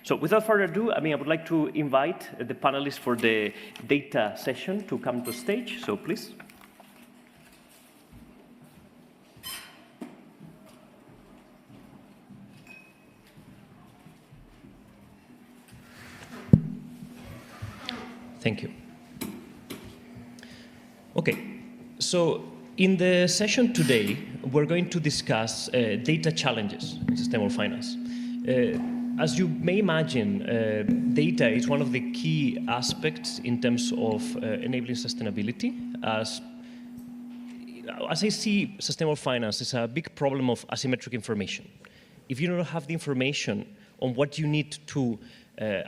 So without further ado, I would like to invite the panelists for the data session to come to stage. So please. Thank you. Okay, so in the session today, we're going to discuss data challenges in sustainable finance. As you may imagine, data is one of the key aspects in terms of enabling sustainability. As I see sustainable finance, it's a big problem of asymmetric information. If you don't have the information on what you need to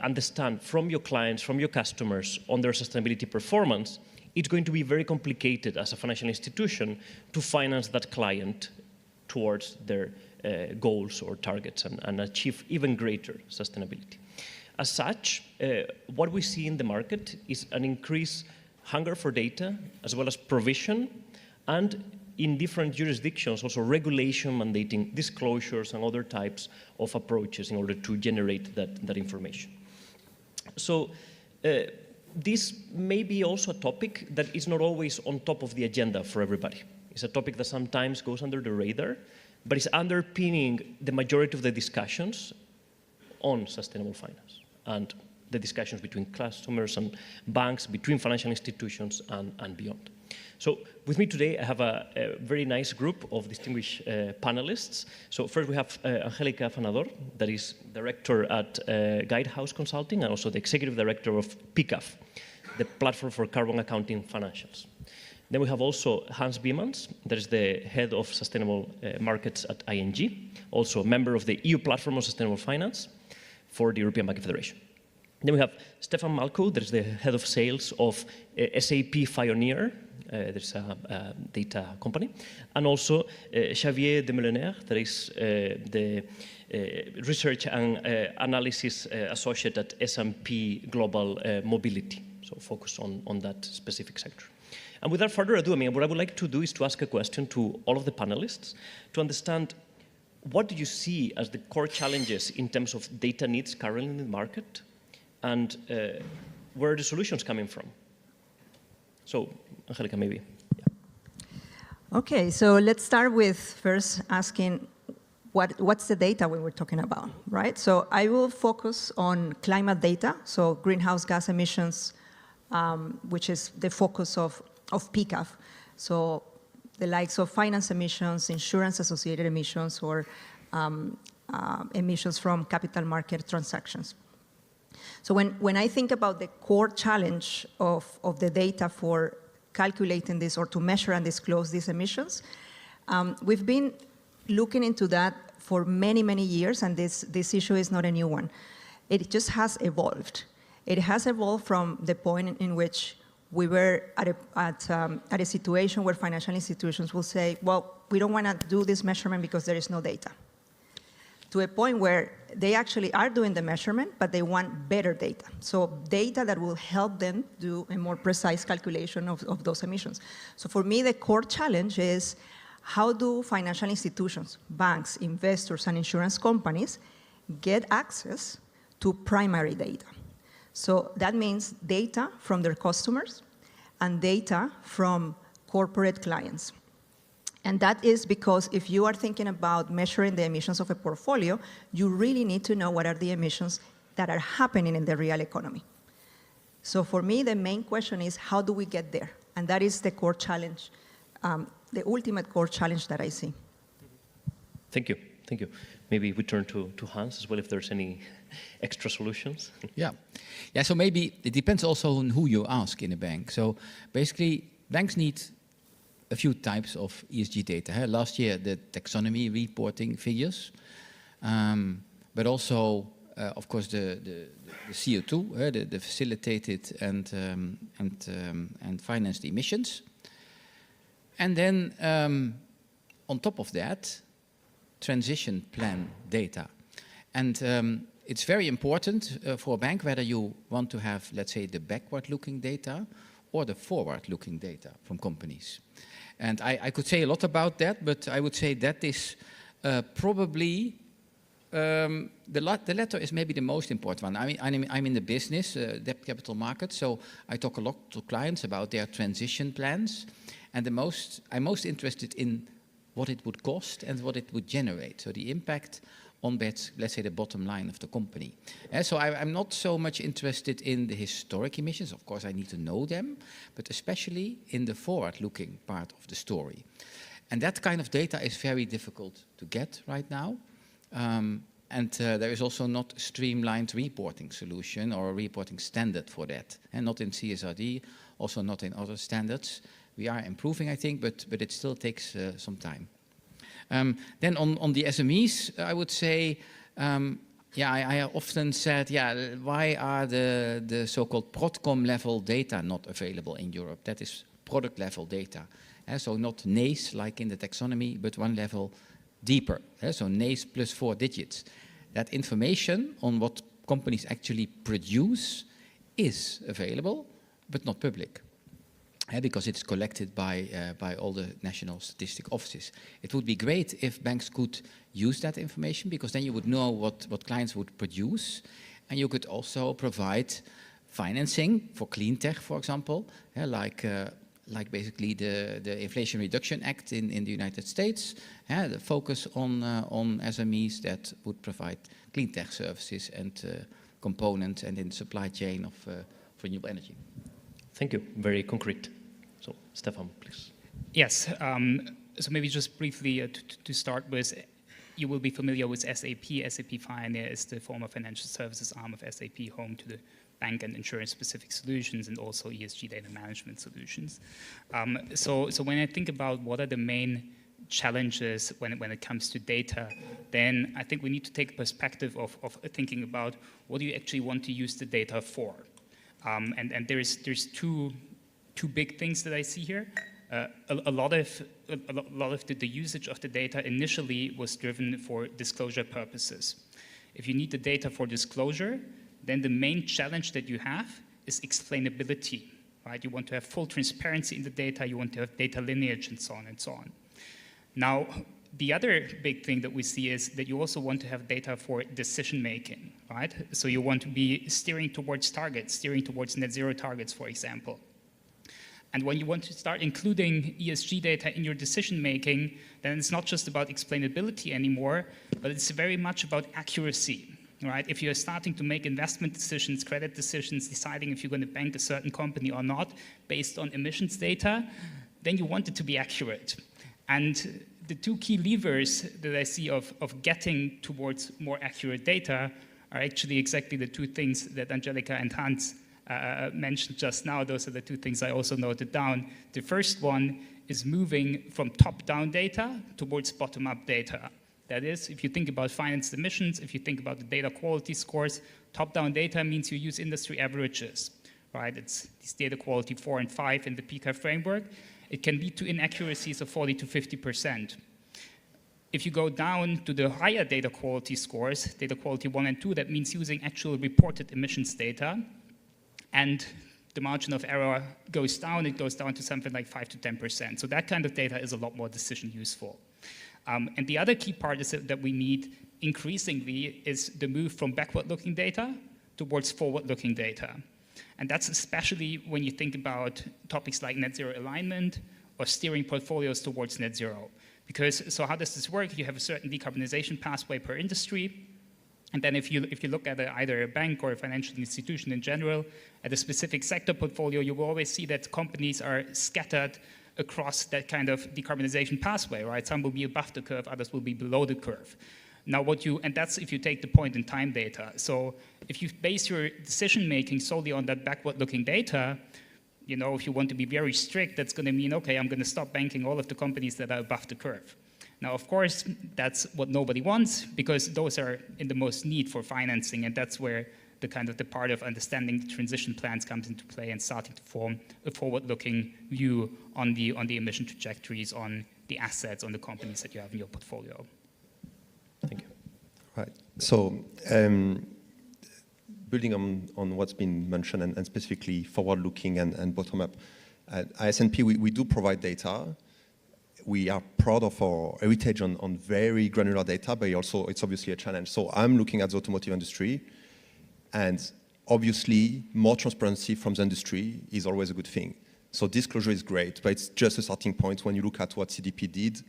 understand from your clients, from your customers on their sustainability performance, it's going to be very complicated as a financial institution to finance that client towards their goals or targets and achieve even greater sustainability. As such, what we see in the market is an increased hunger for data, as well as provision, and in different jurisdictions, also regulation mandating disclosures and other types of approaches in order to generate that information. So this may be also a topic that is not always on top of the agenda for everybody. It's a topic that sometimes goes under the radar, but it's underpinning the majority of the discussions on sustainable finance and the discussions between customers and banks, between financial institutions and beyond. So with me today, I have a very nice group of distinguished panelists. So first we have Angélica Afanador, that is director at Guidehouse Consulting and also the executive director of PCAF, the platform for carbon accounting financials. Then we have also Hans Biemans, that is the head of sustainable markets at ING, also a member of the EU platform on sustainable finance for the European Banking Federation. Then we have Stefan Malchow, that is the head of sales of SAP Fioneer, there's a data company, and also Xavier Demeulenaere, that is the research and analysis associate at S&P Global Mobility, so focus on that specific sector. And without further ado, what I would like to do is to ask a question to all of the panelists to understand what do you see as the core challenges in terms of data needs currently in the market, and where are the solutions coming from? So, Angélica, maybe. Yeah. Okay, so let's start with first asking what's the data we were talking about, right? So I will focus on climate data, so greenhouse gas emissions, which is the focus of PCAF. So the likes of finance emissions, insurance-associated emissions, or emissions from capital market transactions. So when I think about the core challenge of the data for calculating this or to measure and disclose these emissions, we've been looking into that for many, many years, and this issue is not a new one. It just has evolved. It has evolved from the point in which we were at a situation where financial institutions will say, well, we don't want to do this measurement because there is no data. To a point where they actually are doing the measurement, but they want better data. So data that will help them do a more precise calculation of those emissions. So for me, the core challenge is how do financial institutions, banks, investors, and insurance companies get access to primary data? So that means data from their customers and data from corporate clients. And that is because if you are thinking about measuring the emissions of a portfolio, you really need to know what are the emissions that are happening in the real economy. So for me, the main question is, how do we get there? And that is the core challenge, the ultimate core challenge that I see. Thank you. Thank you. Maybe we turn to Hans as well, if there's any extra solutions. Yeah, so maybe it depends also on who you ask in a bank. So basically, banks need a few types of ESG data. Last year, the taxonomy reporting figures, but also, of course, the CO2, the facilitated and financed emissions. And then, on top of that, transition plan data. And it's very important for a bank whether you want to have, let's say, the backward-looking data or the forward-looking data from companies. And I could say a lot about that, but I would say that is probably the latter is maybe the most important one. I mean, I'm in the business, debt capital market, so I talk a lot to clients about their transition plans, and I'm most interested in what it would cost and what it would generate. So the impact on, let's say, the bottom line of the company. So I'm not so much interested in the historic emissions. Of course, I need to know them, but especially in the forward-looking part of the story. And that kind of data is very difficult to get right now. And there is also not a streamlined reporting solution or a reporting standard for that. And not in CSRD, also not in other standards. We are improving, I think, but it still takes some time. Then on the SMEs, I would say, I often said, why are the so-called Prodcom level data not available in Europe? That is product level data. So not NACE like in the taxonomy, but one level deeper. So NACE plus 4 digits. That information on what companies actually produce is available, but not public. Because it's collected by all the national statistic offices. It would be great if banks could use that information, because then you would know what clients would produce, and you could also provide financing for clean tech, for example, like basically the Inflation Reduction Act in the United States, the focus on SMEs that would provide clean tech services and components and in the supply chain of renewable energy. Thank you. Very concrete. So, Stefan, please. Yes. So maybe just briefly to start with, you will be familiar with SAP. SAP Fioneer is the former financial services arm of SAP, home to the bank and insurance-specific solutions and also ESG data management solutions. So when I think about what are the main challenges when it comes to data, then I think we need to take a perspective of thinking about what do you actually want to use the data for. And there's two big things that I see here. A lot of the usage of the data initially was driven for disclosure purposes. If you need the data for disclosure, then the main challenge that you have is explainability, right? You want to have full transparency in the data, you want to have data lineage and so on and so on. Now, the other big thing that we see is that you also want to have data for decision making, right? So you want to be steering towards targets, steering towards net zero targets, for example. And when you want to start including ESG data in your decision making, then it's not just about explainability anymore, but it's very much about accuracy, right? If you're starting to make investment decisions, credit decisions, deciding if you're going to bank a certain company or not based on emissions data, then you want it to be accurate. And the two key levers that I see of getting towards more accurate data are actually exactly the two things that Angélica and Hans mentioned just now. Those are the two things I also noted down. The first one is moving from top-down data towards bottom-up data. That is, if you think about financed emissions, if you think about the data quality scores, top-down data means you use industry averages, right? It's these data quality 4 and 5 in the PCAF framework. It can lead to inaccuracies of 40 to 50%. If you go down to the higher data quality scores, data quality 1 and 2, that means using actual reported emissions data, and the margin of error goes down, it goes down to something like 5 to 10%. So that kind of data is a lot more decision useful. And the other key part is that we need increasingly is the move from backward-looking data towards forward-looking data. And that's especially when you think about topics like net zero alignment or steering portfolios towards net zero. Because, so how does this work? You have a certain decarbonization pathway per industry. And then if you look at either a bank or a financial institution in general, at a specific sector portfolio, you will always see that companies are scattered across that kind of decarbonization pathway, right? Some will be above the curve, others will be below the curve. Now and that's if you take the point in time data. So if you base your decision making solely on that backward-looking data, you know, if you want to be very strict, that's going to mean, okay, I'm going to stop banking all of the companies that are above the curve. Now, of course, that's what nobody wants, because those are in the most need for financing, and that's where the kind of the part of understanding the transition plans comes into play and starting to form a forward-looking view on the emission trajectories, on the assets, on the companies that you have in your portfolio. Thank you. Right. So, building on what's been mentioned and specifically forward-looking and bottom-up, at ISNP we do provide data. we are proud of our heritage on very granular data, but also it's obviously a challenge. So I'm looking at the automotive industry, and obviously more transparency from the industry is always a good thing. So disclosure is great, but it's just a starting point. When you look at what CDP did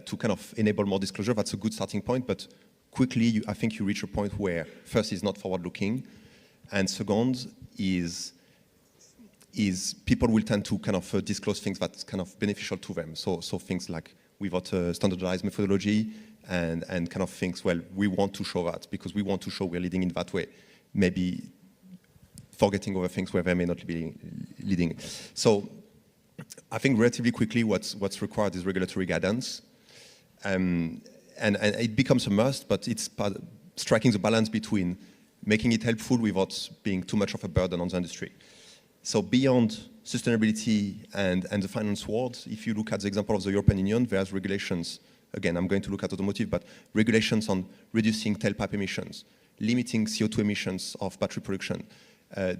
to kind of enable more disclosure, that's a good starting point, but quickly I think you reach a point where first is not forward-looking, and second is people will tend to kind of disclose things that's kind of beneficial to them. So things like without a standardized methodology and kind of things, well, we want to show that because we want to show we're leading in that way. Maybe forgetting other things where they may not be leading. So I think relatively quickly what's required is regulatory guidance. And it becomes a must, but it's striking the balance between making it helpful without being too much of a burden on the industry. So beyond sustainability and the finance world, if you look at the example of the European Union, there's regulations. Again, I'm going to look at automotive, but regulations on reducing tailpipe emissions, limiting CO2 emissions of battery production,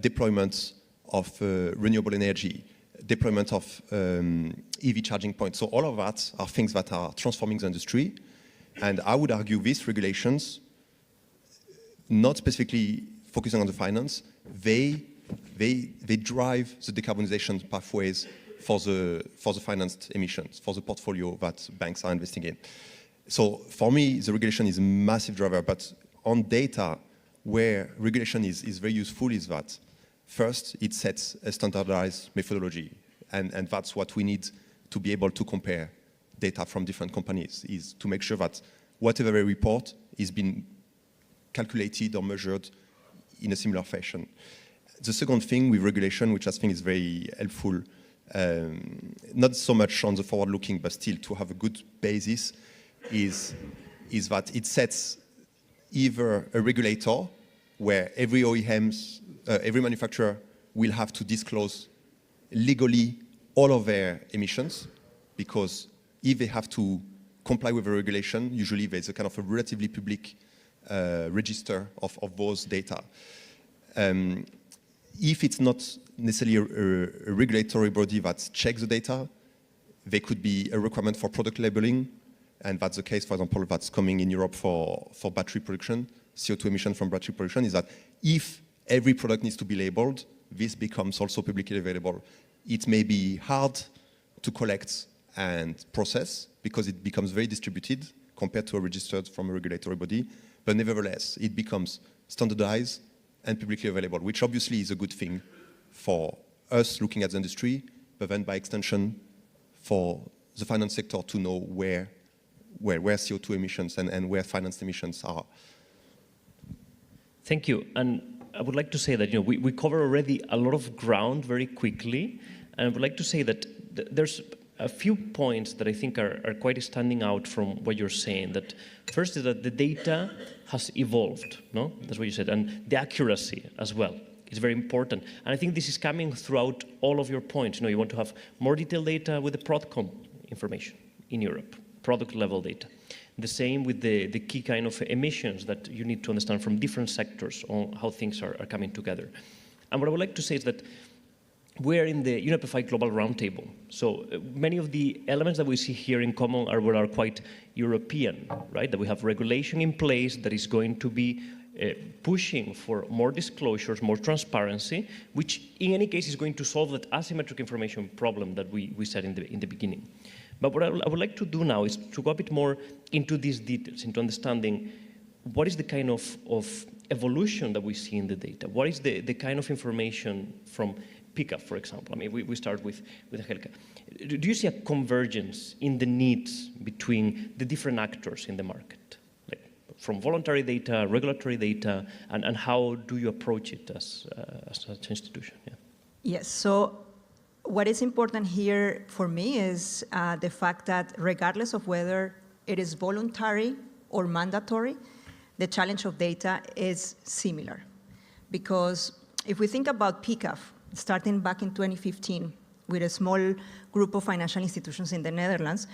deployment of renewable energy, deployment of EV charging points. So all of that are things that are transforming the industry. And I would argue these regulations, not specifically focusing on the finance, they drive the decarbonization pathways for the financed emissions, for the portfolio that banks are investing in. So for me, the regulation is a massive driver, but on data, where regulation is very useful is that first, it sets a standardized methodology, and that's what we need to be able to compare data from different companies, is to make sure that whatever they report is being calculated or measured in a similar fashion. The second thing with regulation, which I think is very helpful, not so much on the forward-looking, but still to have a good basis, is that it sets either a regulator where every OEMs, every manufacturer will have to disclose legally all of their emissions, because if they have to comply with a regulation, usually there's a kind of a relatively public register of those data. If it's not necessarily a regulatory body that checks the data, there could be a requirement for product labeling, and that's the case, for example, that's coming in Europe for battery production. CO2 emission from battery production is that if every product needs to be labeled, this becomes also publicly available. It may be hard to collect and process because it becomes very distributed compared to a registered from a regulatory body, but nevertheless, it becomes standardized and publicly available, which obviously is a good thing for us looking at the industry, but then by extension for the finance sector to know where CO2 emissions and where financed emissions are. Thank you. And I would like to say that we cover already a lot of ground very quickly, and I would like to say that there's a few points that I think are quite standing out from what you're saying. That first is that the data has evolved, no? That's what you said, and the accuracy as well is very important. And I think this is coming throughout all of your points. You want to have more detailed data with the Prodcom information in Europe, product level data. The same with the key kind of emissions that you need to understand from different sectors on how things are coming together. And what I would like to say is that we're in the UNEP FI Global Roundtable. So many of the elements that we see here in common are quite European, right? That we have regulation in place that is going to be pushing for more disclosures, more transparency, which in any case is going to solve that asymmetric information problem that we said in the beginning. But what I would like to do now is to go a bit more into these details, into understanding what is the kind of evolution that we see in the data. What is the kind of information from PCAF, for example? I mean, we start with Angélica. Do you see a convergence in the needs between the different actors in the market? Like from voluntary data, regulatory data, and how do you approach it as an institution? Yeah. Yes, so what is important here for me is the fact that regardless of whether it is voluntary or mandatory, the challenge of data is similar. Because if we think about PCAF, starting back in 2015 with a small group of financial institutions in the Netherlands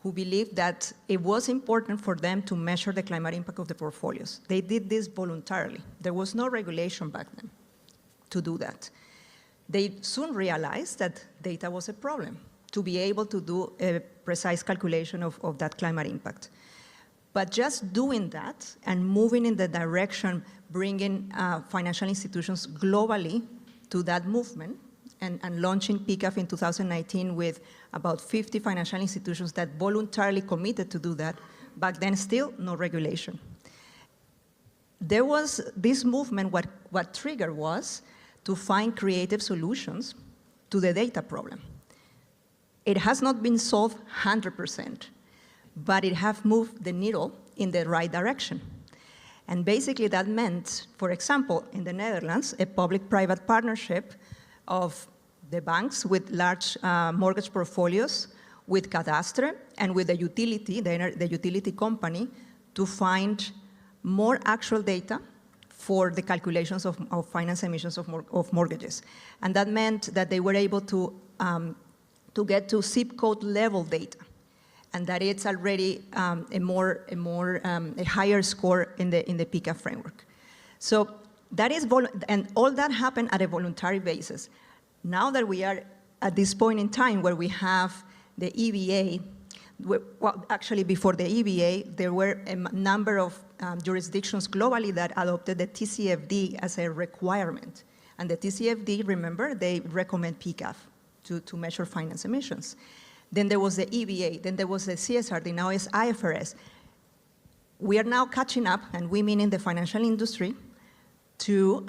who believed that it was important for them to measure the climate impact of the portfolios. They did this voluntarily. There was no regulation back then to do that. They soon realized that data was a problem. To be able to do a precise calculation of that climate impact. But just doing that and moving in the direction, bringing financial institutions globally to that movement, and launching PCAF in 2019 with about 50 financial institutions that voluntarily committed to do that, back then still no regulation. There was this movement, what triggered was to find creative solutions to the data problem. It has not been solved 100%, but it has moved the needle in the right direction. And basically that meant, for example, in the Netherlands, a public-private partnership of the banks with large mortgage portfolios, with Cadastre, and with the utility, the utility company, to find more actual data for the calculations of finance emissions of mortgages. And that meant that they were able to get to zip code level data, and that it's already a higher score in the PCAF framework. So that is, and all that happened at a voluntary basis. Now that we are at this point in time where we have the EBA, well, actually before the EBA, there were a number of jurisdictions globally that adopted the TCFD as a requirement. And the TCFD, remember, they recommend PCAF to measure finance emissions. Then there was the EBA, then there was the CSRD, now it's IFRS. We are now catching up, and we mean in the financial industry, to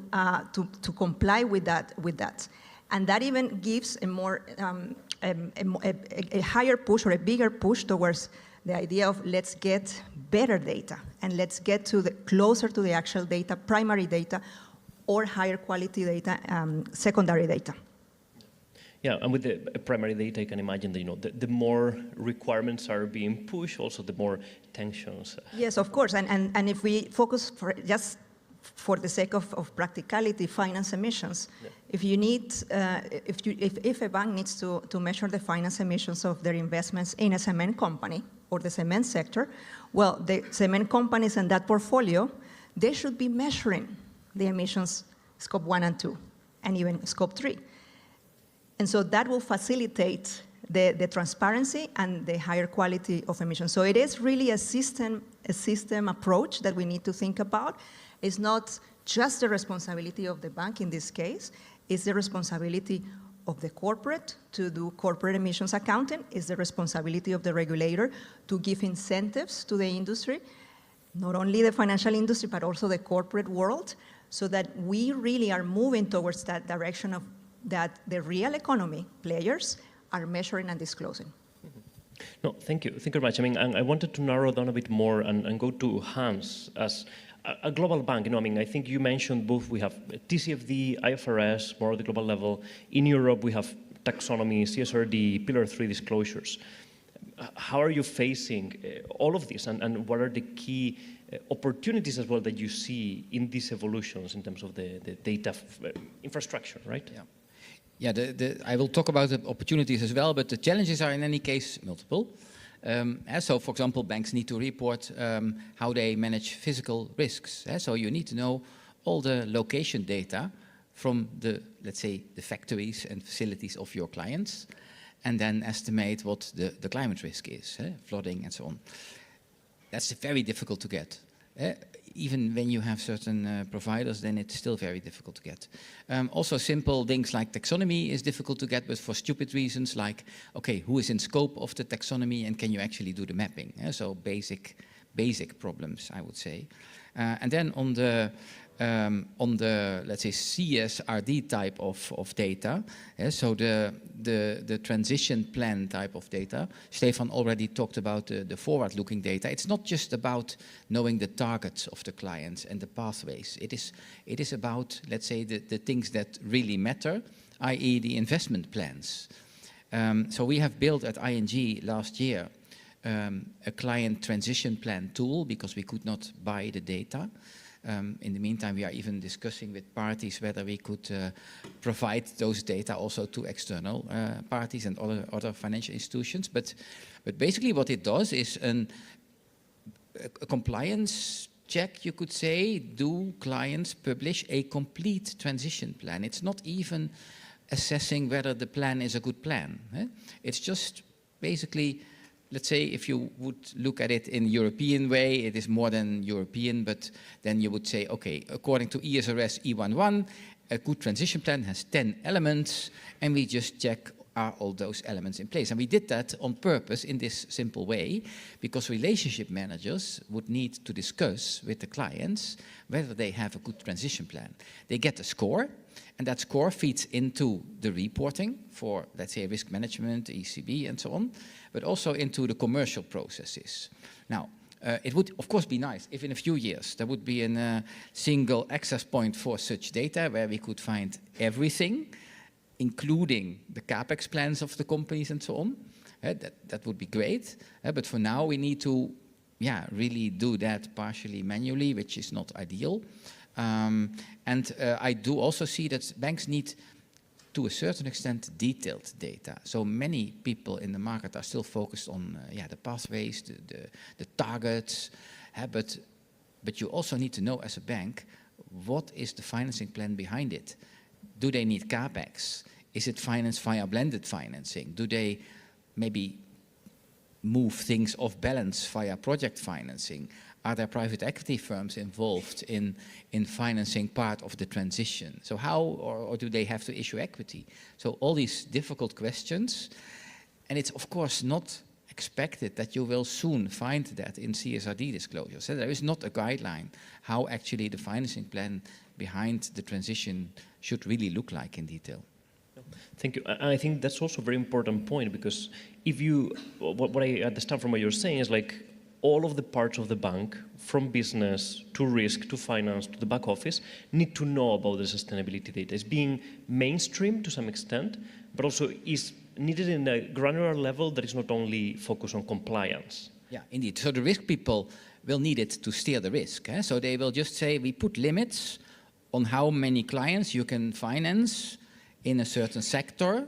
comply with that. And that even gives a more, a higher push or a bigger push towards the idea of let's get better data and let's get to closer to the actual data, primary data, or higher quality data, secondary data. Yeah, and with the primary data, I can imagine that the more requirements are being pushed, also the more tensions. Yes, of course, and if we focus for the sake of practicality, finance emissions. Yeah. If you need, if a bank needs to measure the finance emissions of their investments in a cement company or the cement sector, well, the cement companies in that portfolio, they should be measuring the emissions scope 1 and 2, and even scope 3. And so that will facilitate the transparency and the higher quality of emissions. So it is really a system approach that we need to think about. It's not just the responsibility of the bank in this case, it's the responsibility of the corporate to do corporate emissions accounting, it's the responsibility of the regulator to give incentives to the industry, not only the financial industry, but also the corporate world, so that we really are moving towards that direction of that the real economy players are measuring and disclosing. No, thank you. Thank you very much. I mean, I wanted to narrow down a bit more and go to Hans as a global bank. I think you mentioned both. We have TCFD, IFRS, more at the global level. In Europe, we have taxonomy, CSRD, Pillar 3 disclosures. How are you facing all of this, and what are the key opportunities as well that you see in these evolutions in terms of the data infrastructure, right? Yeah. Yeah, I will talk about the opportunities as well, but the challenges are in any case multiple. So, for example, banks need to report how they manage physical risks. So you need to know all the location data from let's say, the factories and facilities of your clients, and then estimate what the climate risk is, flooding and so on. That's very difficult to get. Even when you have certain providers, then it's still very difficult to get. Also simple things like taxonomy is difficult to get, but for stupid reasons like, okay, who is in scope of the taxonomy and can you actually do the mapping? So basic problems, I would say. And then on the let's say CSRD type of data, so the transition plan type of data, Stefan already talked about the forward-looking data. It's not just about knowing the targets of the clients and the pathways. It is about, let's say, the things that really matter, i.e. the investment plans. So we have built at ING last year a client transition plan tool because we could not buy the data. In the meantime, we are even discussing with parties whether we could provide those data also to external parties and other financial institutions. But basically what it does is a compliance check, you could say. Do clients publish a complete transition plan? It's not even assessing whether the plan is a good plan. It's just basically let's say if you would look at it in European way, it is more than European, but then you would say, okay, according to ESRS E11, a good transition plan has 10 elements, and we just check are all those elements in place. And we did that on purpose in this simple way, because relationship managers would need to discuss with the clients whether they have a good transition plan. They get a score, and that score feeds into the reporting for, let's say, risk management, ECB, and so on, but also into the commercial processes. Now, it would, of course, be nice if in a few years there would be a single access point for such data where we could find everything, including the CapEx plans of the companies and so on. That would be great. But for now, we need to really do that partially manually, which is not ideal. I do also see that banks need, to a certain extent, detailed data. So many people in the market are still focused on the pathways, the targets, but you also need to know as a bank, what is the financing plan behind it? Do they need CapEx? Is it financed via blended financing? Do they maybe move things off balance via project financing? Are there private equity firms involved in financing part of the transition? So how, or do they have to issue equity? So all these difficult questions, and it's of course not expected that you will soon find that in CSRD disclosures. So there is not a guideline how actually the financing plan behind the transition should really look like in detail. Thank you. I think that's also a very important point, because if you, what I understand from what you're saying is like all of the parts of the bank, from business to risk to finance to the back office, need to know about the sustainability data. It's being mainstream to some extent, but also is needed in a granular level that is not only focused on compliance. Yeah, indeed. So the risk people will need it to steer the risk. So they will just say, we put limits on how many clients you can finance in a certain sector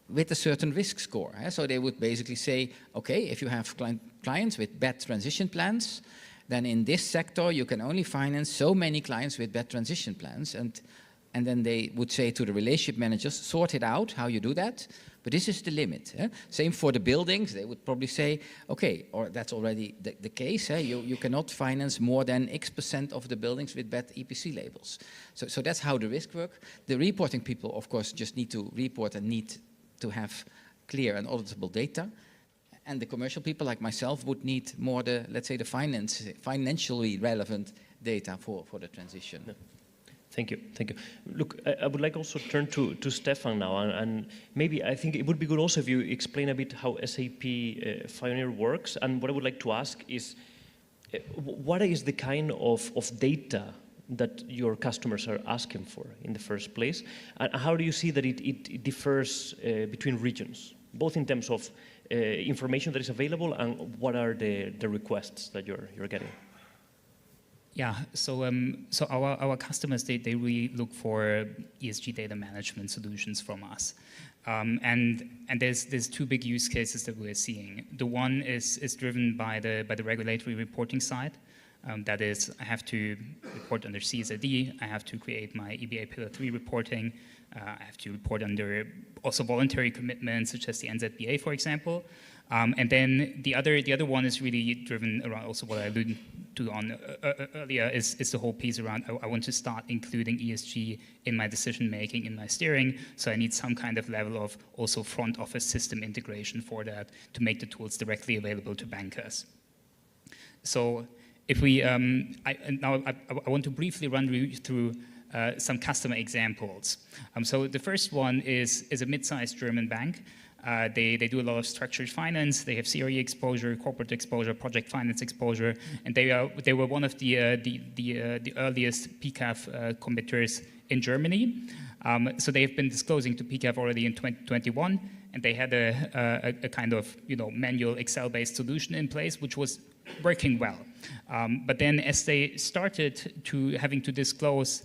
with a certain risk score. So they would basically say, okay, if you have clients with bad transition plans, then in this sector you can only finance so many clients with bad transition plans. And then they would say to the relationship managers, sort it out how you do that, but this is the limit. Same for the buildings, they would probably say, okay, or that's already the case, you cannot finance more than X% of the buildings with bad EPC labels. So that's how the risk works. The reporting people, of course, just need to report and need to have clear and auditable data. And the commercial people like myself would need more the, let's say, the financially relevant data for the transition. Yeah. Thank you, thank you. Look, I would like also turn to Stefan now, and maybe I think it would be good also if you explain a bit how SAP Fioneer works, and what I would like to ask is, what is the kind of data that your customers are asking for in the first place, and how do you see that it differs between regions, both in terms of information that is available and what are the requests that you're getting? Yeah, so our customers, they really look for ESG data management solutions from us. And there's two big use cases that we're seeing. The one is driven by the regulatory reporting side. That is, I have to report under CSRD, I have to create my EBA Pillar 3 reporting, I have to report under also voluntary commitments such as the NZBA, for example. And then the other one is really driven around also what I alluded to on earlier is the whole piece around I want to start including ESG in my decision making, in my steering. So I need some kind of level of also front office system integration for that to make the tools directly available to bankers. So if we now I want to briefly run through some customer examples. So the first one is a mid-sized German bank. They do a lot of structured finance. They have CRE exposure, corporate exposure, project finance exposure, and they were one of the earliest PCAF committers in Germany. So they have been disclosing to PCAF already in 2021, and they had a kind of manual Excel-based solution in place, which was working well. But then as they started to having to disclose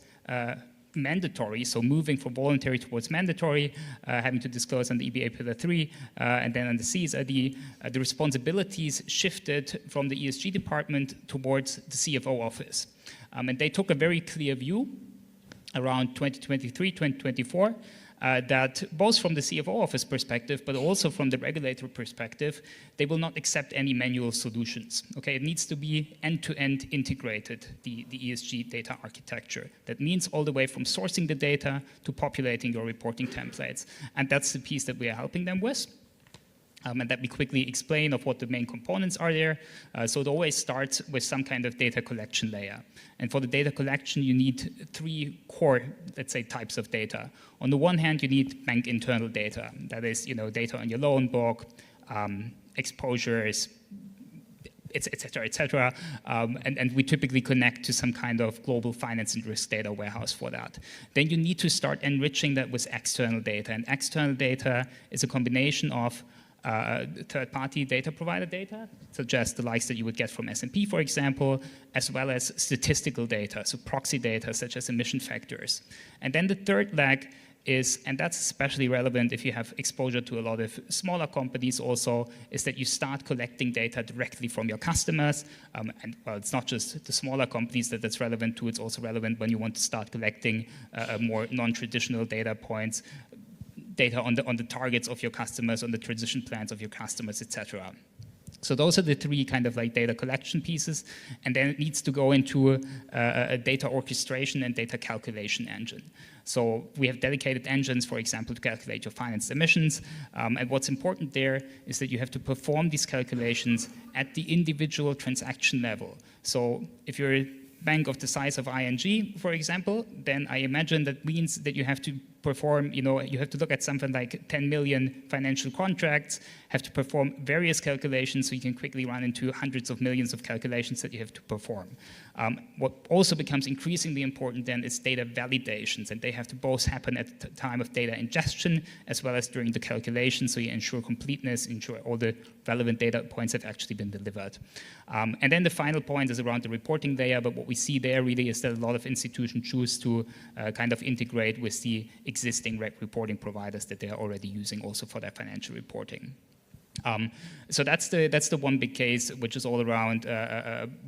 mandatory, so moving from voluntary towards mandatory, having to disclose on the EBA Pillar 3, and then on the CSRD, the responsibilities shifted from the ESG department towards the CFO office. And they took a very clear view around 2023, 2024, that both from the CFO office perspective, but also from the regulator perspective, they will not accept any manual solutions. Okay, it needs to be end-to-end integrated, the ESG data architecture. That means all the way from sourcing the data to populating your reporting templates. And that's the piece that we are helping them with. And let me quickly explain of what the main components are there. So it always starts with some kind of data collection layer. And for the data collection, you need 3 core, let's say, types of data. On the one hand, you need bank internal data. That is, data on your loan book, exposures, et cetera. And we typically connect to some kind of global finance and risk data warehouse for that. Then you need to start enriching that with external data. And external data is a combination of third-party data provider data, such as the likes that you would get from S&P, for example, as well as statistical data, so proxy data, such as emission factors. And then the third leg is, and that's especially relevant if you have exposure to a lot of smaller companies also, is that you start collecting data directly from your customers. And well, it's not just the smaller companies that's relevant to, it's also relevant when you want to start collecting more non-traditional data points, data on the targets of your customers, on the transition plans of your customers, etc. So those are the 3 kind of like data collection pieces, and then it needs to go into a data orchestration and data calculation engine. So we have dedicated engines, for example, to calculate your finance emissions, and what's important there is that you have to perform these calculations at the individual transaction level. So if you're a bank of the size of ING, for example, then I imagine that means that you have to perform, you have to look at something like 10 million financial contracts, have to perform various calculations, so you can quickly run into hundreds of millions of calculations that you have to perform. What also becomes increasingly important then is data validations, and they have to both happen at the time of data ingestion as well as during the calculation, so you ensure completeness, ensure all the relevant data points have actually been delivered. And then the final point is around the reporting layer, but what we see there really is that a lot of institutions choose to kind of integrate with the existing reporting providers that they are already using also for their financial reporting. So that's the one big case, which is all around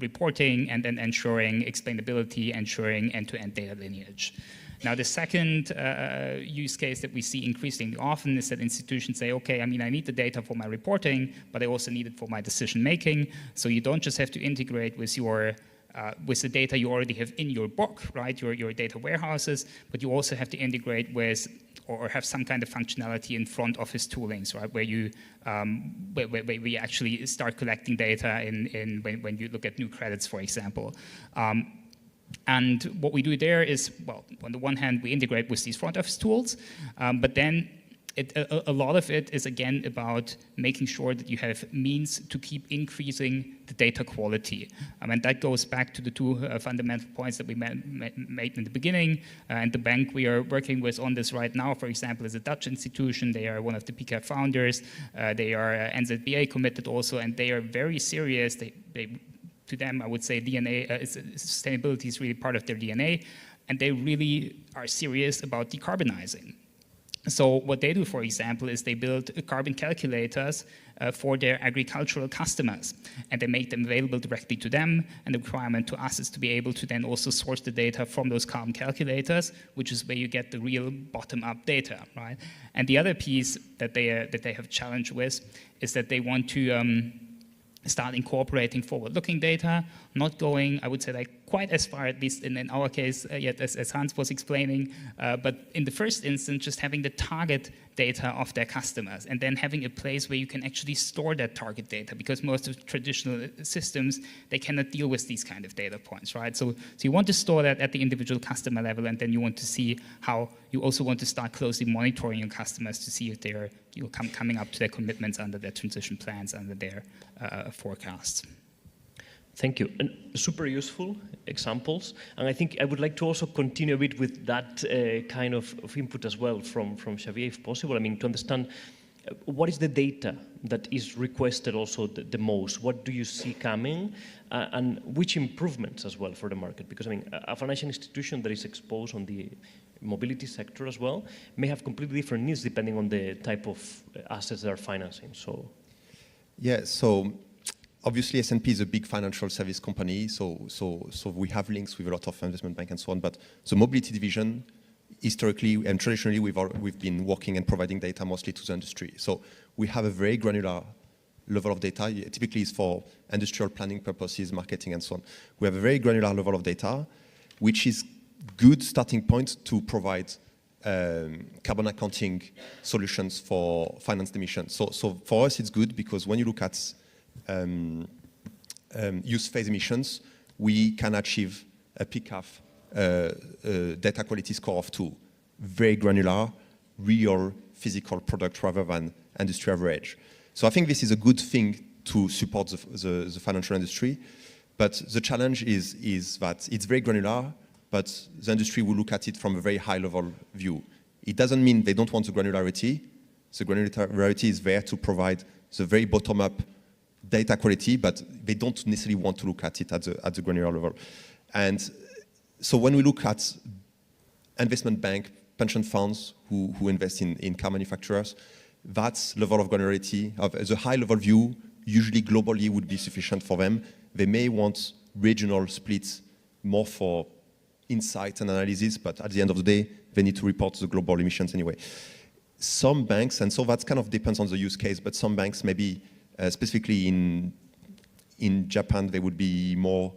reporting and then ensuring explainability, ensuring end-to-end data lineage. Now, the second use case that we see increasingly often is that institutions say, okay, I need the data for my reporting, but I also need it for my decision making. So you don't just have to integrate with your with the data you already have in your book, right, your data warehouses, but you also have to integrate with or have some kind of functionality in front office toolings, right, where you where we actually start collecting data when you look at new credits, for example. And what we do there is, well, on the one hand, we integrate with these front office tools, but then a lot of it is, again, about making sure that you have means to keep increasing the data quality. And that goes back to the 2 fundamental points that we made in the beginning. And the bank we are working with on this right now, for example, is a Dutch institution. They are one of the PCAF founders. They are NZBA committed also, and they are very serious. To them, I would say DNA, sustainability is really part of their DNA, and they really are serious about decarbonizing. So what they do, for example, is they build carbon calculators for their agricultural customers, and they make them available directly to them, and the requirement to us is to be able to then also source the data from those carbon calculators, which is where you get the real bottom-up data, right? And the other piece that they have challenge with is that they want to start incorporating forward-looking data, not going, I would say, like quite as far, at least in our case, yet as Hans was explaining, but in the first instance, just having the target data of their customers, and then having a place where you can actually store that target data, because most of traditional systems, they cannot deal with these kind of data points, right? So you want to store that at the individual customer level, and then you want to see how you also want to start closely monitoring your customers to see if they're coming up to their commitments under their transition plans, under their forecasts. Thank you. And super useful examples. And I think I would like to also continue a bit with that kind of input as well from Xavier, if possible. To understand what is the data that is requested also the most? What do you see coming? And which improvements as well for the market? Because a financial institution that is exposed on the mobility sector as well may have completely different needs depending on the type of assets they're financing. So, yeah. So obviously S&P is a big financial service company. So we have links with a lot of investment bank and so on. But the mobility division historically and traditionally we've been working and providing data mostly to the industry. So we have a very granular level of data. Typically it's for industrial planning purposes, marketing and so on. We have a very granular level of data, which is good starting point to provide carbon accounting solutions for financed emissions. So for us it's good because when you look at use phase emissions, we can achieve a PCAF data quality score of 2. Very granular, real physical product rather than industry average. So I think this is a good thing to support the financial industry. But the challenge is that it's very granular, but the industry will look at it from a very high level view. It doesn't mean they don't want the granularity. The granularity is there to provide the very bottom-up data quality, but they don't necessarily want to look at it at the granular level. And so when we look at investment bank, pension funds who invest in car manufacturers, that level of granularity, of the high level view, usually globally would be sufficient for them. They may want regional splits more for insight and analysis, but at the end of the day, they need to report the global emissions anyway. Some banks, and so that kind of depends on the use case, but some banks maybe specifically in Japan, they would be more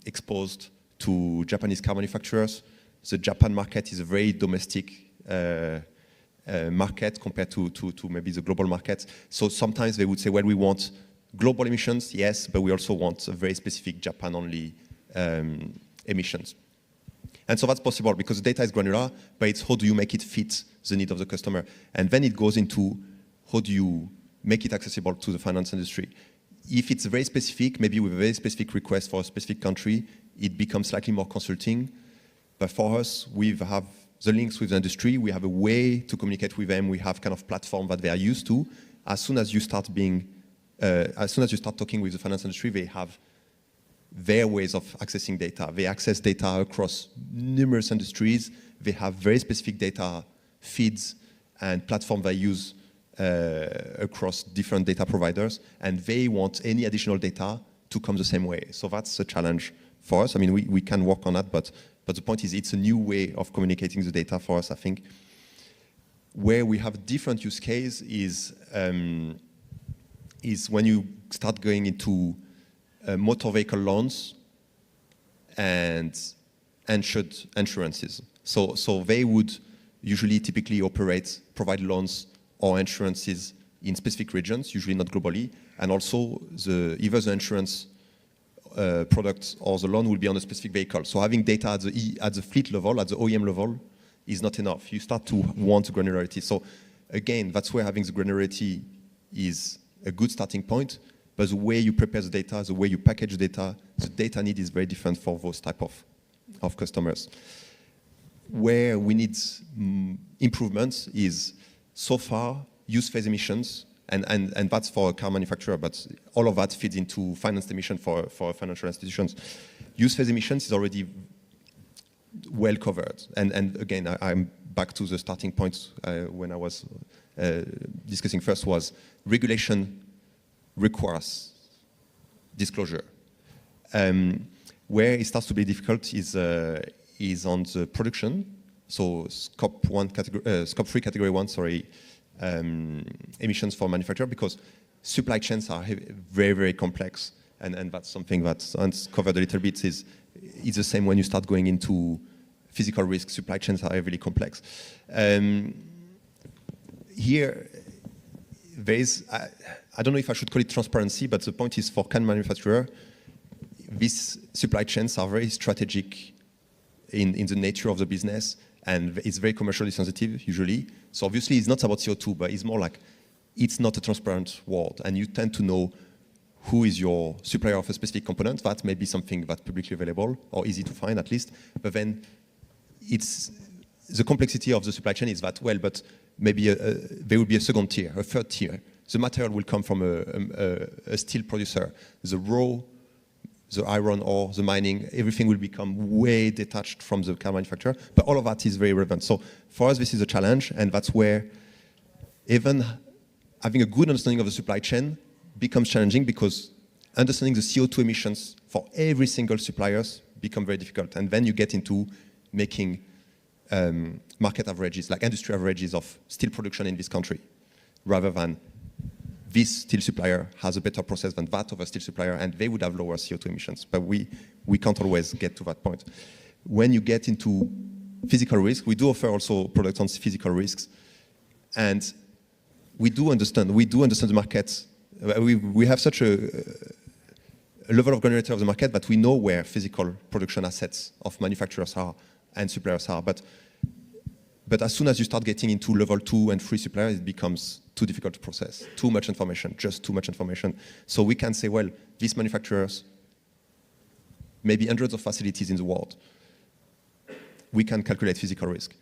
exposed to Japanese car manufacturers. The Japan market is a very domestic market compared to maybe the global market. So sometimes they would say, well, we want global emissions, yes, but we also want a very specific Japan-only emissions. And so that's possible because the data is granular, but it's how do you make it fit the need of the customer? And then it goes into how do you make it accessible to the finance industry. If it's very specific, maybe with a very specific request for a specific country, it becomes slightly more consulting. But for us, we have the links with the industry. We have a way to communicate with them. We have kind of platform that they are used to. As soon as you start talking with the finance industry, they have their ways of accessing data. They access data across numerous industries. They have very specific data feeds and platforms they use across different data providers, and they want any additional data to come the same way. So that's a challenge for us. I mean, we can work on that, but the point is it's a new way of communicating the data for us, I think. Where we have different use case is when you start going into motor vehicle loans and insured insurances. So they would usually typically provide loans or insurances in specific regions, usually not globally, and also either the insurance product or the loan will be on a specific vehicle. So having data at the fleet level, at the OEM level, is not enough. You start to want granularity. So again, that's where having the granularity is a good starting point, but the way you prepare the data, the way you package data, the data need is very different for those type of customers. Where we need improvements is so far use phase emissions, and that's for a car manufacturer, but all of that feeds into financed emission for financial institutions. Use phase emissions is already well covered. And again, I'm back to the starting point when I was discussing first was regulation requires disclosure. Where it starts to be difficult is on the production. So scope 3 category 1, emissions for manufacturer, because supply chains are very, very complex. And that's something that's covered a little bit it's the same when you start going into physical risk. Supply chains are heavily complex. Here, there is, I don't know if I should call it transparency, but the point is for car manufacturer, these supply chains are very strategic in the nature of the business, and it's very commercially sensitive usually. So obviously it's not about CO2, but it's more like it's not a transparent world, and you tend to know who is your supplier of a specific component. That may be something that's publicly available or easy to find at least, but then it's the complexity of the supply chain is that, well, but maybe there will be a second tier, a third tier. The material will come from a steel producer. The raw, the iron ore, the mining, everything will become way detached from the car manufacturer, but all of that is very relevant. So for us, this is a challenge, and that's where even having a good understanding of the supply chain becomes challenging, because understanding the CO2 emissions for every single suppliers become very difficult. And then you get into making market averages, like industry averages of steel production in this country, rather than this steel supplier has a better process than that other steel supplier, and they would have lower CO2 emissions. But we can't always get to that point. When you get into physical risk, we do offer also products on physical risks, and we do understand the market. We have such a level of granularity of the market that we know where physical production assets of manufacturers are and suppliers are. But as soon as you start getting into level 2 and 3 suppliers, it becomes too difficult to process. Too much information, just too much information. So we can say, well, these manufacturers, maybe hundreds of facilities in the world, we can calculate physical risk.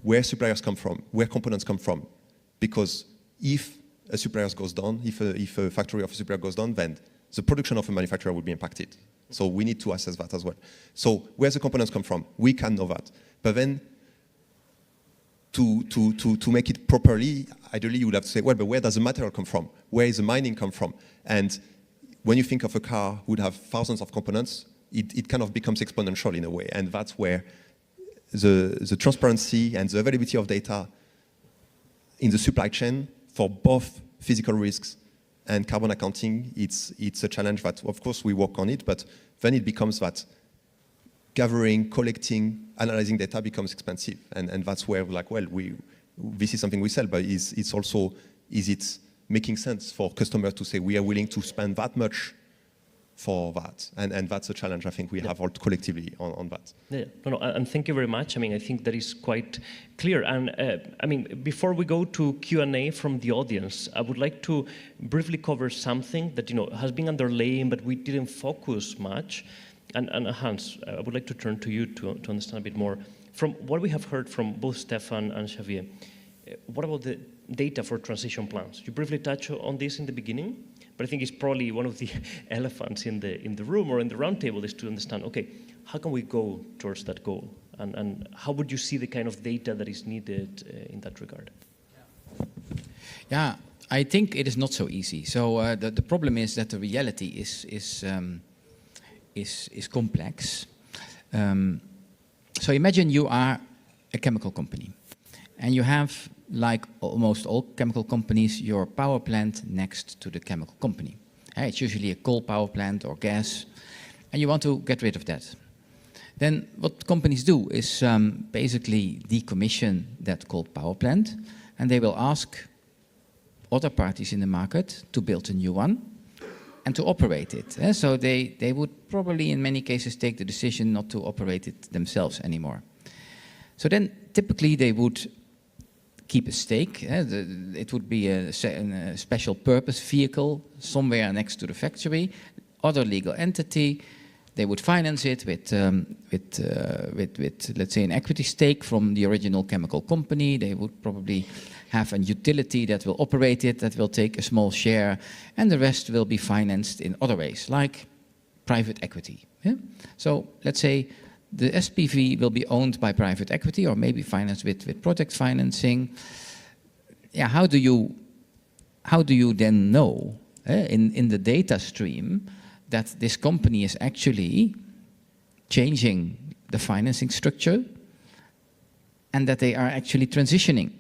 Where suppliers come from, where components come from. Because if a supplier goes down, if a factory of a supplier goes down, then the production of a manufacturer will be impacted. So we need to assess that as well. So where the components come from, we can know that. But then to make it properly, ideally you would have to say, well, but where does the material come from? Where is the mining come from? And when you think of a car would have thousands of components, it kind of becomes exponential in a way. And that's where the transparency and the availability of data in the supply chain for both physical risks and carbon accounting, it's a challenge that, of course, we work on it, but then it becomes that gathering, collecting, analyzing data becomes expensive. And that's where, like, well, this is something we sell, but it's also, is it making sense for customers to say, we are willing to spend that much for that? And that's a challenge I think we have all collectively on that. Yeah, no, and thank you very much. I mean, I think that is quite clear. And I mean, before we go to Q&A from the audience, I would like to briefly cover something that, has been underlying, but we didn't focus much. And Hans, I would like to turn to you to understand a bit more. From what we have heard from both Stefan and Xavier, what about the data for transition plans? You briefly touched on this in the beginning, but I think it's probably one of the elephants in the room or in the roundtable is to understand, okay, how can we go towards that goal? And how would you see the kind of data that is needed in that regard? Yeah, I think it is not so easy. So the problem is that the reality is complex. So imagine you are a chemical company and you have, like almost all chemical companies, your power plant next to the chemical company. It's usually a coal power plant or gas, and you want to get rid of that. Then what companies do is basically decommission that coal power plant, and they will ask other parties in the market to build a new one and to operate it. So they would probably in many cases take the decision not to operate it themselves anymore. So then typically they would keep a stake. It would be a special purpose vehicle somewhere next to the factory, other legal entity. They would finance it with let's say, an equity stake from the original chemical company. They would probably have a utility that will operate it, that will take a small share, and the rest will be financed in other ways, like private equity. Yeah? So let's say the SPV will be owned by private equity or maybe financed with project financing. Yeah, how do you then know in the data stream that this company is actually changing the financing structure and that they are actually transitioning?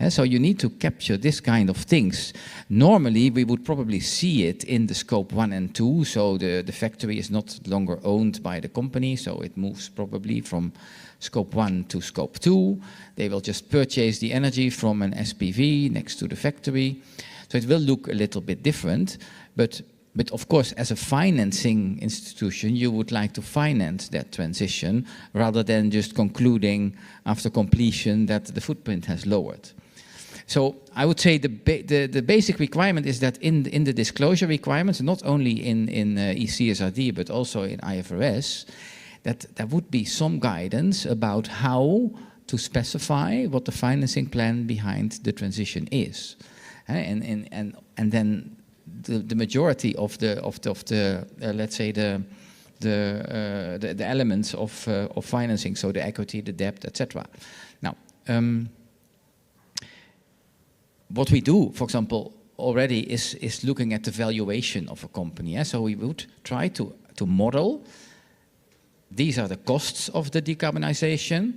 So you need to capture this kind of things. Normally, we would probably see it in the scope 1 and 2. So the factory is not longer owned by the company. So it moves probably from scope 1 to scope 2. They will just purchase the energy from an SPV next to the factory. So it will look a little bit different. But of course, as a financing institution, you would like to finance that transition rather than just concluding after completion that the footprint has lowered. So I would say the basic requirement is that in the disclosure requirements, not only in ECSRD, but also in IFRS, that there would be some guidance about how to specify what the financing plan behind the transition is. And then the majority of the let's say the elements of financing, so the equity, the debt, etc. Now, what we do, for example, already is looking at the valuation of a company. So we would try to model, these are the costs of the decarbonization,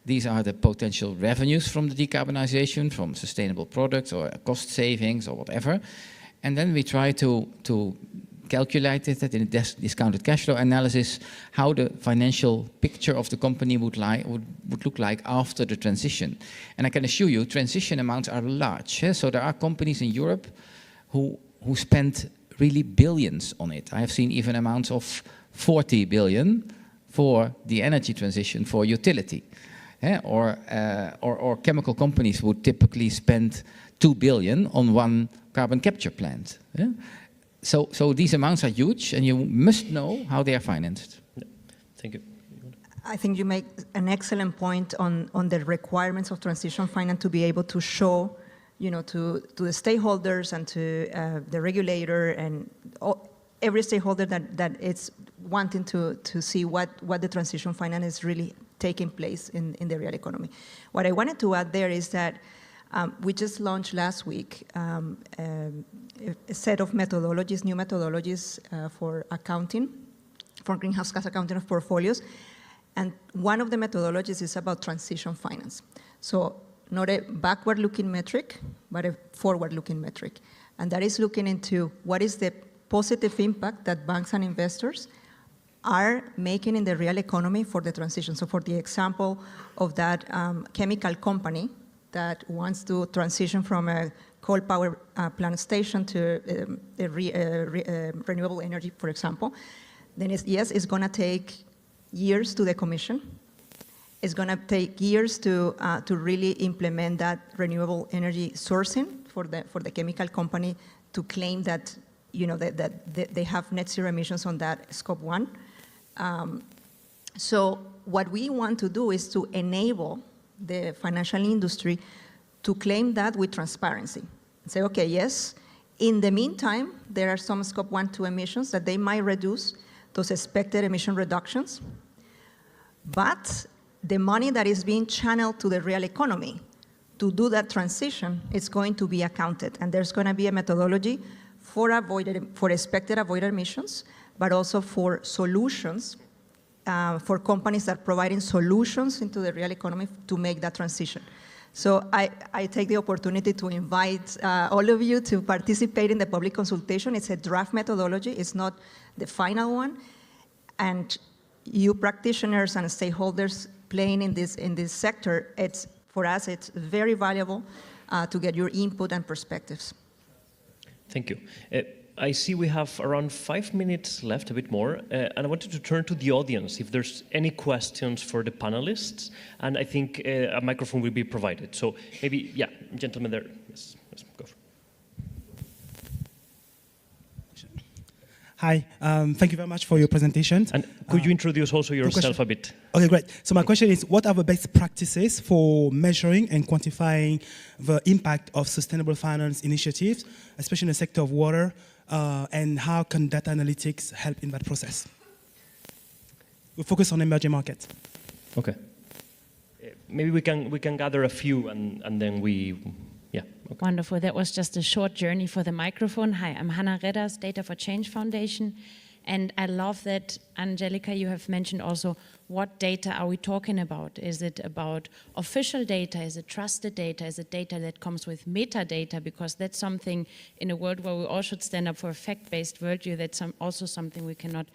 These are the potential revenues from the decarbonization, from sustainable products or cost savings or whatever. And then we try to calculate it in a discounted cash flow analysis, how the financial picture of the company would look like after the transition. And I can assure you, transition amounts are large. So there are companies in Europe who spend really billions on it. I have seen even amounts of 40 billion for the energy transition for utility. Or chemical companies would typically spend 2 billion on one carbon capture plant. So these amounts are huge, and you must know how they are financed. Thank you. I think you make an excellent point on the requirements of transition finance to be able to show, to the stakeholders and to the regulator and every stakeholder that it's wanting to see what the transition finance is really taking place in the real economy. What I wanted to add there is that we just launched last week a set of methodologies, new methodologies for accounting, for greenhouse gas accounting of portfolios. And one of the methodologies is about transition finance. So not a backward-looking metric, but a forward-looking metric. And that is looking into what is the positive impact that banks and investors are making in the real economy for the transition. So for the example of that chemical company that wants to transition from a coal power plant station to renewable energy, for example, then it's going to take years to decommission. It's going to take years to really implement that renewable energy sourcing for the chemical company to claim that that they have net zero emissions on that scope 1. So what we want to do is to enable the financial industry to claim that with transparency. Say, okay, yes, in the meantime, there are some scope 1, 2 emissions that they might reduce those expected emission reductions, but the money that is being channeled to the real economy to do that transition is going to be accounted, and there's going to be a methodology for expected avoided emissions, but also for solutions for companies that are providing solutions into the real economy to make that transition. So I take the opportunity to invite all of you to participate in the public consultation. It's a draft methodology. It's not the final one. And you practitioners and stakeholders playing in this sector, for us, it's very valuable to get your input and perspectives. Thank you. I see we have around 5 minutes left, a bit more, and I wanted to turn to the audience if there's any questions for the panelists, and I think a microphone will be provided. So maybe, yeah, gentleman there. Yes, go for it. Hi, thank you very much for your presentation. And could you introduce also yourself a bit? Okay, great. So my question is, what are the best practices for measuring and quantifying the impact of sustainable finance initiatives, especially in the sector of water, and how can data analytics help in that process? We focus on emerging markets. Okay. Maybe we can gather a few and then we... Yeah. Okay. Wonderful. That was just a short journey for the microphone. Hi, I'm Hannah Redders, Data for Change Foundation. And I love that, Angélica, you have mentioned also what data are we talking about? Is it about official data? Is it trusted data? Is it data that comes with metadata? Because that's something in a world where we all should stand up for a fact-based worldview, that's also something we cannot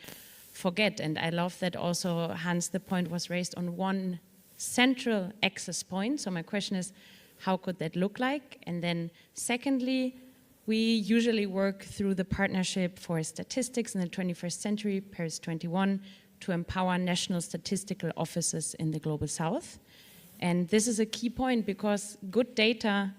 forget. And I love that also, Hans, the point was raised on one central access point. So my question is, how could that look like? And then secondly, we usually work through the Partnership for Statistics in the 21st Century, Paris 21, to empower national statistical offices in the Global South. And this is a key point because good data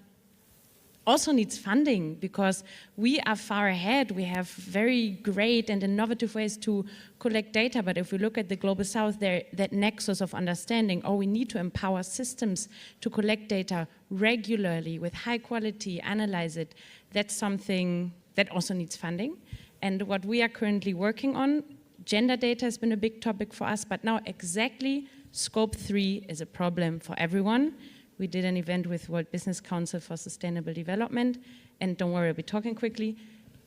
also needs funding because we are far ahead. We have very great and innovative ways to collect data, but if we look at the Global South, that nexus of understanding, we need to empower systems to collect data regularly with high quality, analyze it, that's something that also needs funding. And what we are currently working on, gender data has been a big topic for us, but now exactly Scope 3 is a problem for everyone. We did an event with World Business Council for Sustainable Development, and don't worry, I'll be talking quickly.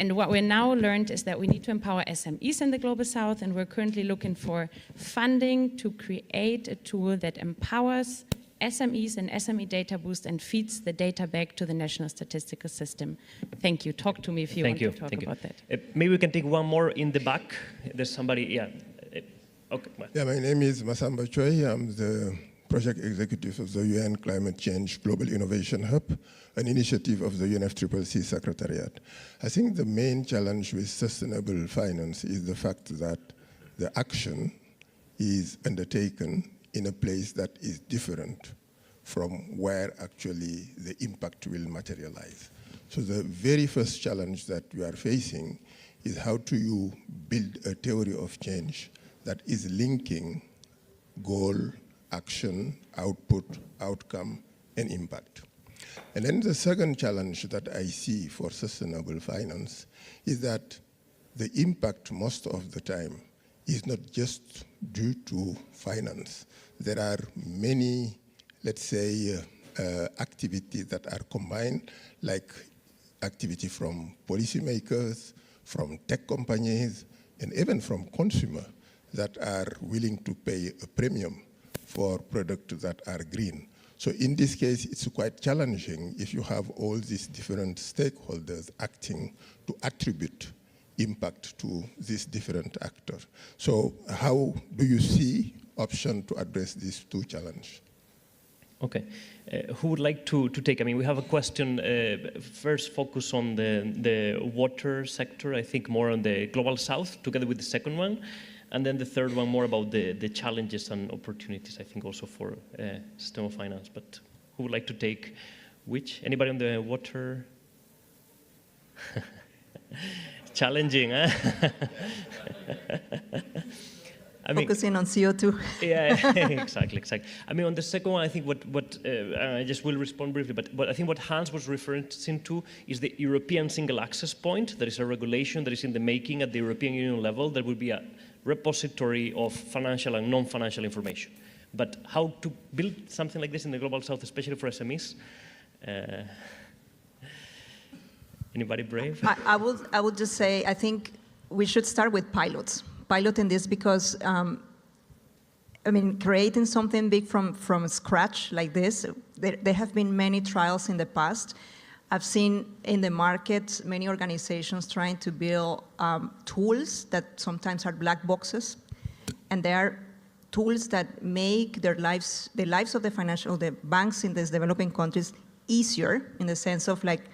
And what we now learned is that we need to empower SMEs in the Global South, and we're currently looking for funding to create a tool that empowers SMEs and SME data boost and feeds the data back to the national statistical system. Thank you. Talk to me if you want to talk about that. Maybe we can take one more in the back. There's somebody, yeah. Okay. Yeah, my name is Masamba Choi. I'm the project executive of the UN Climate Change Global Innovation Hub, an initiative of the UNFCCC Secretariat. I think the main challenge with sustainable finance is the fact that the action is undertaken in a place that is different from where actually the impact will materialize. So the very first challenge that we are facing is how do you build a theory of change that is linking goal, action, output, outcome, and impact. And then the second challenge that I see for sustainable finance is that the impact most of the time is not just due to finance. There are many, let's say, activities that are combined, like activity from policymakers, from tech companies, and even from consumers that are willing to pay a premium for products that are green. So in this case, it's quite challenging if you have all these different stakeholders acting to attribute impact to these different actors. So how do you see option to address these two challenges? Okay. Who would like to take? I mean, we have a question, first focus on the water sector, I think more on the Global South, together with the second one. And then the third one more about the challenges and opportunities, I think also for sustainable finance. But who would like to take which? Anybody on the water? Challenging, huh? I mean, focusing on CO2. Yeah, exactly. I mean, on the second one, I think I just will respond briefly, but I think what Hans was referring to is the European single access point. There is a regulation that is in the making at the European Union level that will be a repository of financial and non-financial information. But how to build something like this in the Global South, especially for SMEs? Anybody brave? I would just say, I think we should start with piloting this because, I mean, creating something big from scratch like this, there have been many trials in the past. I've seen in the market many organizations trying to build tools that sometimes are black boxes, and they are tools that make the lives of the banks in these developing countries easier, in the sense of like,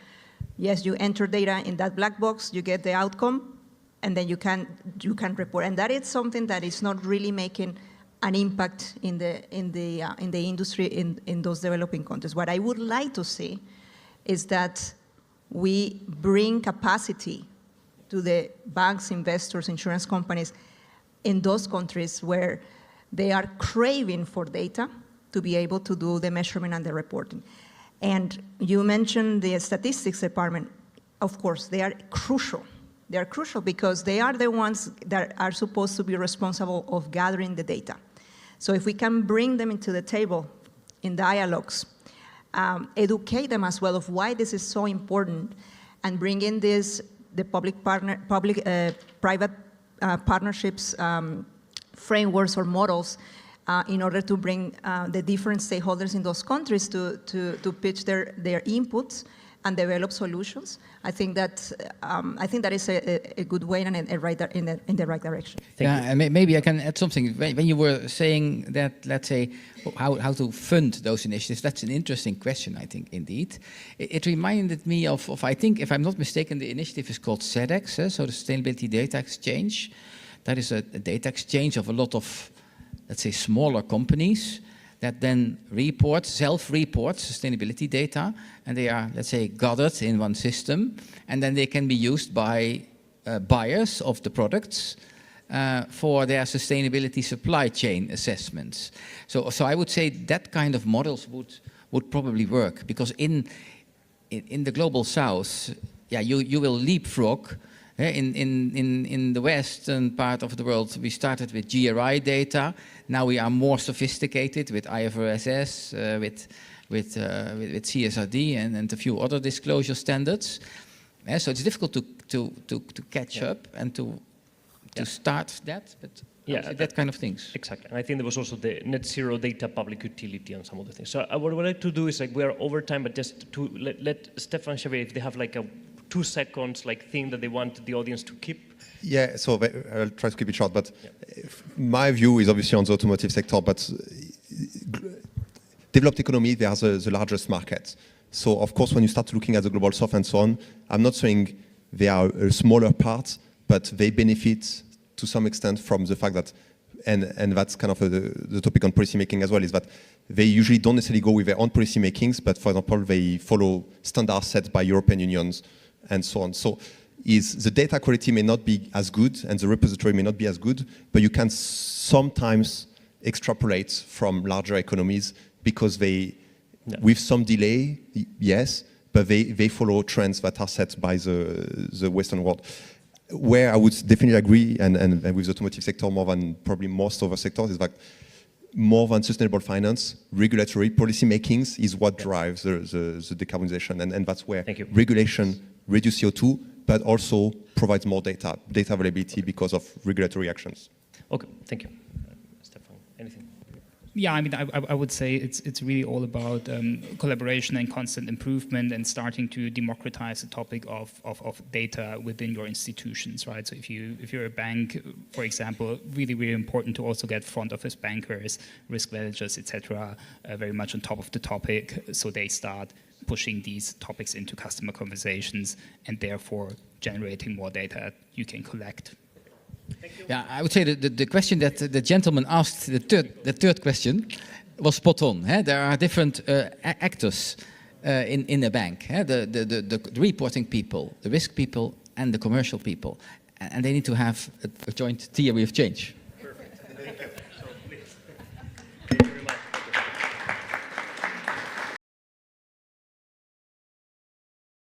yes, you enter data in that black box, you get the outcome, and then you can report. And that is something that is not really making an impact in the industry in those developing countries. What I would like to see is that we bring capacity to the banks, investors, insurance companies in those countries where they are craving for data to be able to do the measurement and the reporting. And you mentioned the statistics department. Of course, they are crucial. They are crucial because they are the ones that are supposed to be responsible of gathering the data. So if we can bring them into the table in dialogues, educate them as well of why this is so important, and bring in the public-private partnerships frameworks or models in order to bring the different stakeholders in those countries to pitch their inputs and develop solutions. I think that is a good way and in the right direction. And maybe I can add something. When you were saying that, let's say, how to fund those initiatives, that's an interesting question, I think, indeed. It reminded me of I think, if I'm not mistaken, the initiative is called SEDEX, so the Sustainability Data Exchange. That is a data exchange of a lot of, let's say, smaller companies that then self-report sustainability data, and they are, let's say, gathered in one system, and then they can be used by buyers of the products for their sustainability supply chain assessments. So I would say that kind of models would probably work, because in the Global South, yeah, you will leapfrog. In the western part of the world, we started with GRI data. Now we are more sophisticated with IFRS, with CSRD and a few other disclosure standards. So it's difficult to catch up and to start that, but that kind of things. Exactly. And I think there was also the net zero data public utility and some other things. So what I would like to do is, like, we are over time, but just to let Stefan and Xavier, if they have like a 2 seconds like thing that they want the audience to keep. Yeah, so I'll try to keep it short, but my view is obviously on the automotive sector, but developed economy, they are the largest market. So of course, when you start looking at the global south and so on, I'm not saying they are a smaller part, but they benefit to some extent from the fact that, and that's kind of the topic on policy making as well, is that they usually don't necessarily go with their own policy makings, but for example, they follow standards set by European unions and so on. So the data quality may not be as good and the repository may not be as good, but you can sometimes extrapolate from larger economies because they, with some delay, yes, but they follow trends that are set by the Western world. Where I would definitely agree, and with the automotive sector more than probably most other sectors, is that more than sustainable finance, regulatory policy makings is what drives the decarbonization, and that's where regulation reduces CO2, but also provides more data availability because of regulatory actions. Okay, thank you. Stefan, anything? Yeah, I mean, I would say it's really all about collaboration and constant improvement and starting to democratize the topic of data within your institutions, right? So if you're a bank, for example, really important to also get front office bankers, risk managers, etc., very much on top of the topic, so they start pushing these topics into customer conversations and therefore generating more data you can collect. Yeah, I would say the question that the gentleman asked, the third question, was spot on. There are different actors in a bank. The reporting people, the risk people, and the commercial people. And they need to have a joint theory of change.